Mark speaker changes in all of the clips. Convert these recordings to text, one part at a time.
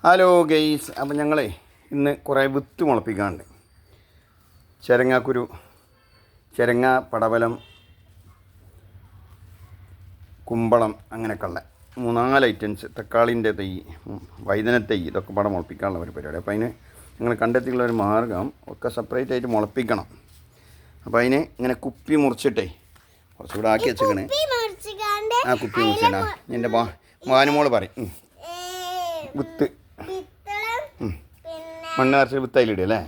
Speaker 1: Hello guys, അപ്പം ഞങ്ങളെ ഇന്ന് കുറേ വിത്ത് മുളപ്പിക്കാനുണ്ട്. ചിരങ്ങാക്കുരു, ചിരങ്ങ, പടവലം, കുമ്പളം, അങ്ങനെയൊക്കെ ഉള്ള 3-4 ഐറ്റംസ്, തക്കാളിൻ്റെ തൈ, വൈതനത്തൈ, ഇതൊക്കെ പടം മുളപ്പിക്കാനുള്ള ഒരു പരിപാടി. അപ്പോൾ അതിന് നിങ്ങൾ കണ്ടെത്തിയുള്ള ഒരു മാർഗ്ഗം ഒക്കെ സെപ്പറേറ്റ് ആയിട്ട് മുളപ്പിക്കണം. അപ്പോൾ അതിന് ഇങ്ങനെ കുപ്പി മുറിച്ചിട്ടേ കുറച്ചുകൂടെ ആക്കി വെച്ചേക്കണേ. ആ കുപ്പി മുറിച്ചിട്ടാ എൻ്റെ വാനുമോള് പറയും വിത്ത് മണ്ണ് നിറച്ച് വിത്ത് അതിലിടുക അല്ലേ,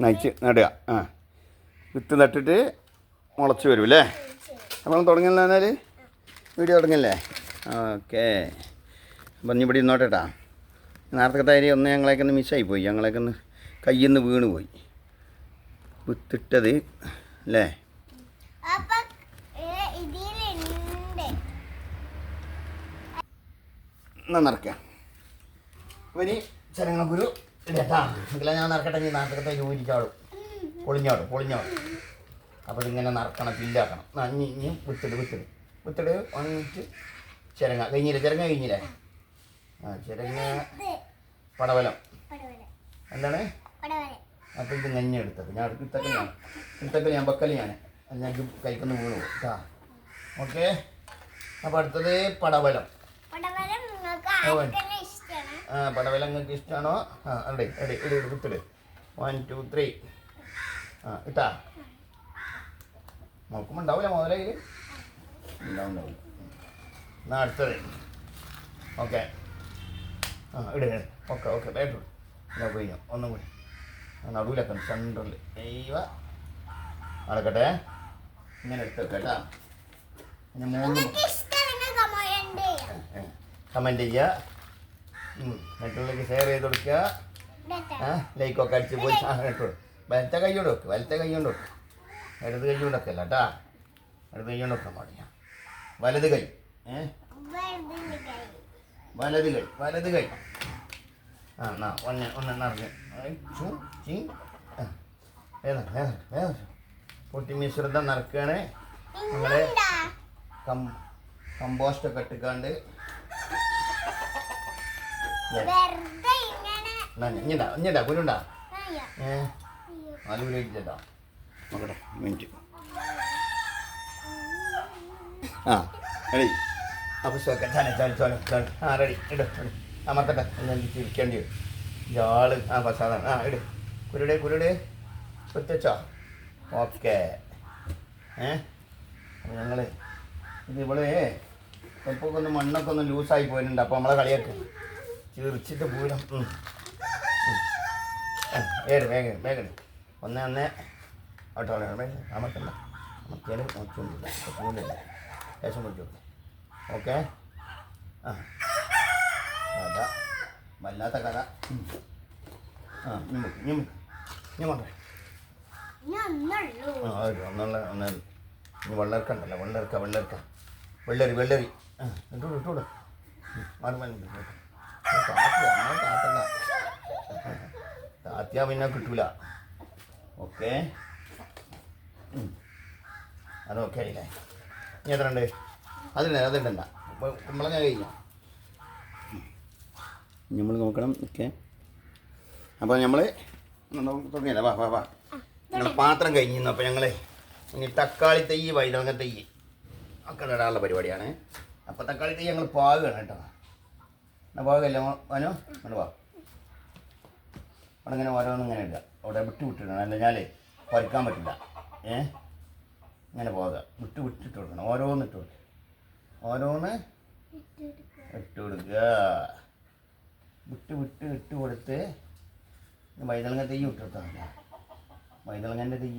Speaker 1: നയിച്ച് നടുക. വിത്ത് നട്ടിട്ട് മുളച്ച് വരും അല്ലേ. അപ്പോൾ തുടങ്ങില്ല എന്നാൽ വീഡിയോ തുടങ്ങില്ലേ? ഓക്കെ. അപ്പം ഇനി ഇവിടെ ഇന്നോട്ടേട്ടാ. നേരത്തെ തൈര് ഒന്ന് ഞങ്ങളേക്ക് ഒന്ന് മിസ്സായി പോയി, ഞങ്ങളേക്ക് ഒന്ന് കയ്യിൽ നിന്ന് വീണ് പോയി വിത്തിട്ടത് അല്ലേ. എന്നാ നിറയ്ക്കാം. അപ്പോൾ ഇനി ചിരങ്ങക്കുരു ഇടട്ടാ. എങ്കിലാ ഞാൻ നിറക്കട്ടെ. ഇനി നേരത്തെ യോജിച്ചാടും, പൊളിഞ്ഞാടും. അപ്പോൾ ഇതിങ്ങനെ നിറക്കണം, ഫില്ലാക്കണം. ഇനി വിത്തിട് വന്നിട്ട് ചിരങ്ങ കഴിഞ്ഞില്ലേ. ചിരങ്ങ പടവലം എന്താണ്. അപ്പോൾ ഇത് എടുത്തത് ഞാൻ ഇത്തൊക്കെ ഞാൻ ബക്കൽ ഞാൻ കഴിക്കുന്ന വീണ് പോകും കേട്ടോ. ഓക്കെ. അപ്പോൾ അടുത്തത് പടവലം. പടവലം നിങ്ങൾക്ക് ഇഷ്ടമാണോ? വിത്തിട് 1 2 3. ഇട്ടാ നോക്കുമ്പോൾ ഉണ്ടാവില്ല മുതലയിൽ ഉണ്ടാവില്ല. എന്നാൽ അടുത്തത് ഓക്കെ. ഇട് ഓക്കെ ബാറ്റു ഞാൻ കഴിഞ്ഞു. ഒന്നും കൂടി നടുവിലൊക്കെ സെൻറ്ററിൽ നടക്കട്ടെ. ഇങ്ങനെ എടുത്തേക്കാം കേട്ടാ. പിന്നെ 3 കമൻറ്റ് ചെയ്യുക, മറ്റുള്ളവർക്ക് ഷെയർ ചെയ്ത് കൊടുക്കുക, ലൈക്കൊക്കെ അടിച്ച് പോയി ഇട്ടു. വലത്തെ കൈ കൊണ്ട് വെക്ക്, ഇടത് കൈ കൊണ്ട് വെക്കല്ല കേട്ടാ. ഇടത് കൈ കൊണ്ട് വെക്കാൻ പാടില്ല. വലത് കൈ എന്നാ ഒന്നെണ്ണറിഞ്ഞ് പൊട്ടി മിശ്രിതം നിറക്കുകയാണ്. നിങ്ങളെ കമ്പോസ്റ്റൊക്കെ ഇട്ടിക്കാണ്ട് ഇഞ്ഞിണ്ടാ കുരുണ്ടാ. 4 കിലോ ഇരിച്ചേട്ടാ. നോക്കട്ടെ മിനിറ്റ്. റെഡി. അപ്പോൾ ചോദിക്കാം റെഡി. ഇട് അമർത്തട്ടെ. ചിരിക്കേണ്ടി വരും ഇയാള്. സാധാരണ ഇട്. കുരുടെ കുത്തിച്ചോ. ഓക്കെ. ഞങ്ങൾ ഇതിവിടെ ചിലപ്പോൾ ഒന്ന് മണ്ണൊക്കെ ഒന്ന് ലൂസായി പോയിട്ടുണ്ട്. അപ്പോൾ നമ്മളെ കളിയൊക്കെ ചിരിച്ചിട്ട് പോയിടും. വേഗം ഒന്ന് ഓട്ടോ അമർത്തണ്ട. അമർത്തിയാൽ നോക്കിയൊന്നുമില്ല, ശേഷം പിടിച്ചു. ഓക്കെ. കഥ വല്ലാത്ത കഥ. വെള്ളർക്കുണ്ടല്ലോ, വെള്ളരി ഇട്ടൂടെ താത്തിയാ പിന്നെ കിട്ടൂല. ഓക്കെ. അതൊക്കെ ആയില്ലേ. ഇനി എത്ര ഉണ്ട്? അതിടണ്ട. കുമ്പളങ്ങ കഴിഞ്ഞോ? നമ്മൾ നോക്കണം. ഓക്കെ. അപ്പോൾ നമ്മൾ തുടങ്ങിയല്ലേ. വാ ഞങ്ങൾ പാത്രം കഴിഞ്ഞിരുന്നു. അപ്പോൾ ഞങ്ങൾ ഇനി തക്കാളി തൈ, വൈതളങ്ങ തൈ ഒക്കെ നടാനുള്ള പരിപാടിയാണ്. അപ്പോൾ തക്കാളി തൈ ഞങ്ങൾ പാകുകയാണ് കേട്ടോ. പാകല്ലേ മനോ? അങ്ങനെ അവിടെ ഇങ്ങനെ ഓരോന്നും ഇങ്ങനെ ഇടുക. അവിടെ വിട്ടിടണം, അല്ല ഞാൻ പറിക്കാൻ പറ്റില്ല. ഇങ്ങനെ പോകാം. വിട്ടിട്ട് കൊടുക്കണം. ഓരോന്ന് ഇട്ട് കൊടുക്കുക. ഇട്ട് കൊടുത്ത് വൈതളങ്ങ തൈ ഇട്ട് കൊടുത്താൽ മതി. വൈതളങ്ങൻ്റെ തൈ,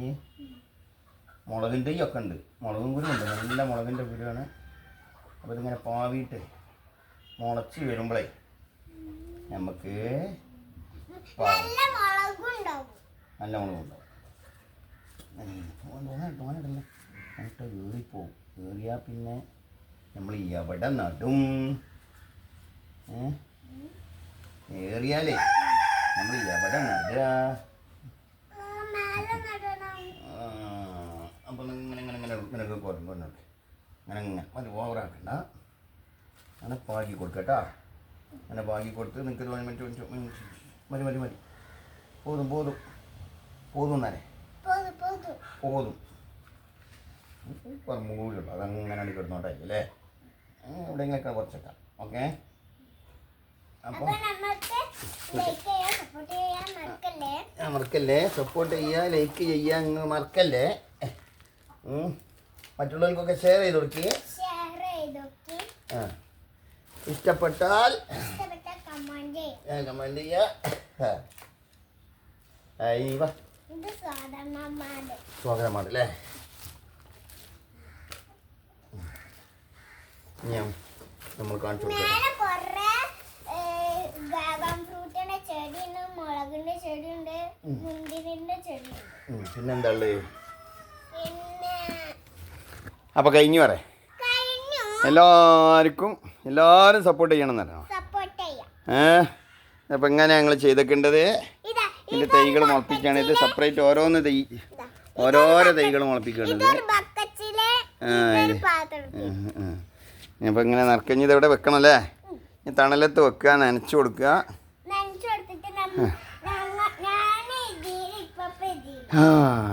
Speaker 1: മുളകിൻ്റെ തൈ ഒക്കെ ഉണ്ട്. മുളകും കുരു ഉണ്ട്, നല്ല മുളകിൻ്റെ കുരുവാണ്. അപ്പോൾ ഇതിങ്ങനെ പാവിയിട്ട് മുളച്ച് വരുമ്പോഴേ നമുക്ക് നല്ല മുളകുണ്ടാവും. തോന്നിട്ടില്ല എന്നിട്ട് ഏറിപ്പോവും. ഏറിയാൽ പിന്നെ നമ്മൾ എവിടെ നടും? ഏറിയാലേ നമ്മൾ എവിടെ നടുക? അപ്പോൾ ഇങ്ങനെ കുറഞ്ഞു അങ്ങനെ മതി. ഓവറാക്കണ്ട. അങ്ങനെ പാകി കൊടുക്കുക കേട്ടോ. അങ്ങനെ പാകി കൊടുത്ത് നിൽക്കുന്നത് മതി മതി മതി. പോതും പോതും പോതും തന്നെ പോതും. മൂടുള്ളൂ അതങ്ങനെ കിടന്നോട്ടെ അല്ലേ. എവിടെയെങ്കിലൊക്കെ കുറച്ചേക്കാം. ഓക്കെ. അപ്പോൾ മറക്കല്ലേ, സപ്പോർട്ട് ചെയ്യുക, ലൈക്ക് ചെയ്യുക, നിങ്ങൾ മറക്കല്ലേ. മറ്റുള്ളവർക്കൊക്കെ ഷെയർ ചെയ്ത് കൊടുക്കുക. ഇഷ്ടപ്പെട്ടാൽ കമന്റ് ചെയ്യുക. സ്വാഗതമാണല്ലേ. ഞാൻ നമ്മൾ കാണിച്ചു കൊടുക്കാം. പിന്നെന്താ ഉള്ളത്? അപ്പോൾ കഴിഞ്ഞു പറ. എല്ലാവരും സപ്പോർട്ട് ചെയ്യണം എന്നല്ലോ. അപ്പം എങ്ങനെ ഞങ്ങൾ ചെയ്തേക്കേണ്ടത്? ഇതിൻ്റെ തൈകൾ മുളപ്പിക്കുകയാണ്. ഇത് സെപ്പറേറ്റ് ഓരോരോ തൈകൾ മുളപ്പിക്കേണ്ടത്. അപ്പോൾ ഇങ്ങനെ നിറക്കഞ്ഞ് ഇതെവിടെ വെക്കണം അല്ലേ? ഈ തണലത്ത് വെക്കുക, നനച്ചു കൊടുക്കുക.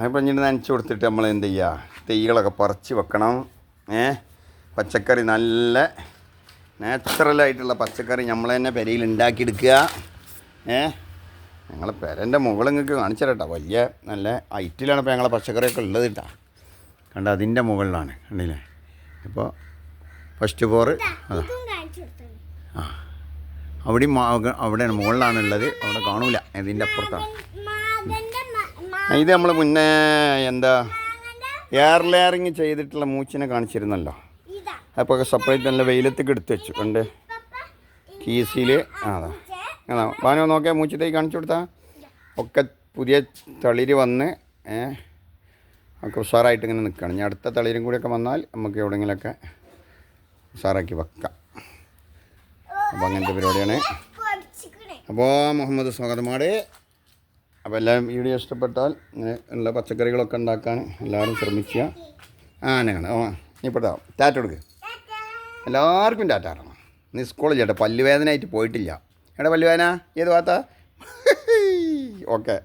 Speaker 1: ഇപ്പം ഇങ്ങനെ നനച്ചു കൊടുത്തിട്ട് നമ്മൾ എന്ത് ചെയ്യുക, തൈകളൊക്കെ പറിച്ച് വെക്കണം. പച്ചക്കറി നല്ല നാച്ചുറലായിട്ടുള്ള പച്ചക്കറി നമ്മൾ തന്നെ പെരയിൽ ഉണ്ടാക്കിയെടുക്കുക. ഞങ്ങളെ പെരൻ്റെ മുകളിൽ നിങ്ങൾക്ക് കാണിച്ചു തരട്ടോ. വലിയ നല്ല ഹൈറ്റിലാണ് ഇപ്പോൾ ഞങ്ങളെ പച്ചക്കറിയൊക്കെ ഉള്ളത് കേട്ടോ. കണ്ട അതിൻ്റെ മുകളിലാണ് കണ്ടില്ലേ. ഇപ്പോൾ ഫസ്റ്റ് ഫ്ലോർ അതാ. അവിടെയാണ് മുകളിലാണുള്ളത്. അവിടെ കാണൂല, ഇതിൻ്റെ അപ്പുറത്താണ്. ഇത് നമ്മൾ മുന്നേ എന്താ എയർ ലെയറിങ് ചെയ്തിട്ടുള്ള മൂച്ചിനെ കാണിച്ചിരുന്നല്ലോ. അപ്പോൾ സെപ്പറേറ്റ് നല്ല വെയിലത്തേക്ക് എടുത്ത് വെച്ചു കണ്ട് കീസിൽ. അതാ വാനോ നോക്കിയാൽ മൂച്ചത്തേക്ക് കാണിച്ചു കൊടുത്താൽ ഒക്കെ പുതിയ തളിര് വന്ന് ഒക്കെ ഉഷാറായിട്ട് ഇങ്ങനെ നിൽക്കുകയാണ്. ഇനി അടുത്ത തളിരും കൂടിയൊക്കെ വന്നാൽ നമുക്ക് എവിടെയെങ്കിലുമൊക്കെ ഉഷാറാക്കി വെക്കാം. അപ്പോൾ അങ്ങനത്തെ പരിപാടിയാണ്. അപ്പോൾ മുഹമ്മദ് സ്വാഗതമാട്. അപ്പോൾ എല്ലാവരും വീഡിയോ ഇഷ്ടപ്പെട്ടാൽ ഇങ്ങനെ ഉള്ള പച്ചക്കറികളൊക്കെ ഉണ്ടാക്കാൻ എല്ലാവരും ശ്രമിക്കുക. അങ്ങനെ ഇപ്പോഴത്തെ ടാറ്റ കൊടുക്കുക. എല്ലാവർക്കും ടാറ്റ അറിയണം. നീ സ്കൂളിൽ ചേട്ടാ പല്ലുവേദനയായിട്ട് പോയിട്ടില്ല. എവിടെ പല്ലുവേദന? ഏത് ഭാഗത്താ? ഓക്കെ.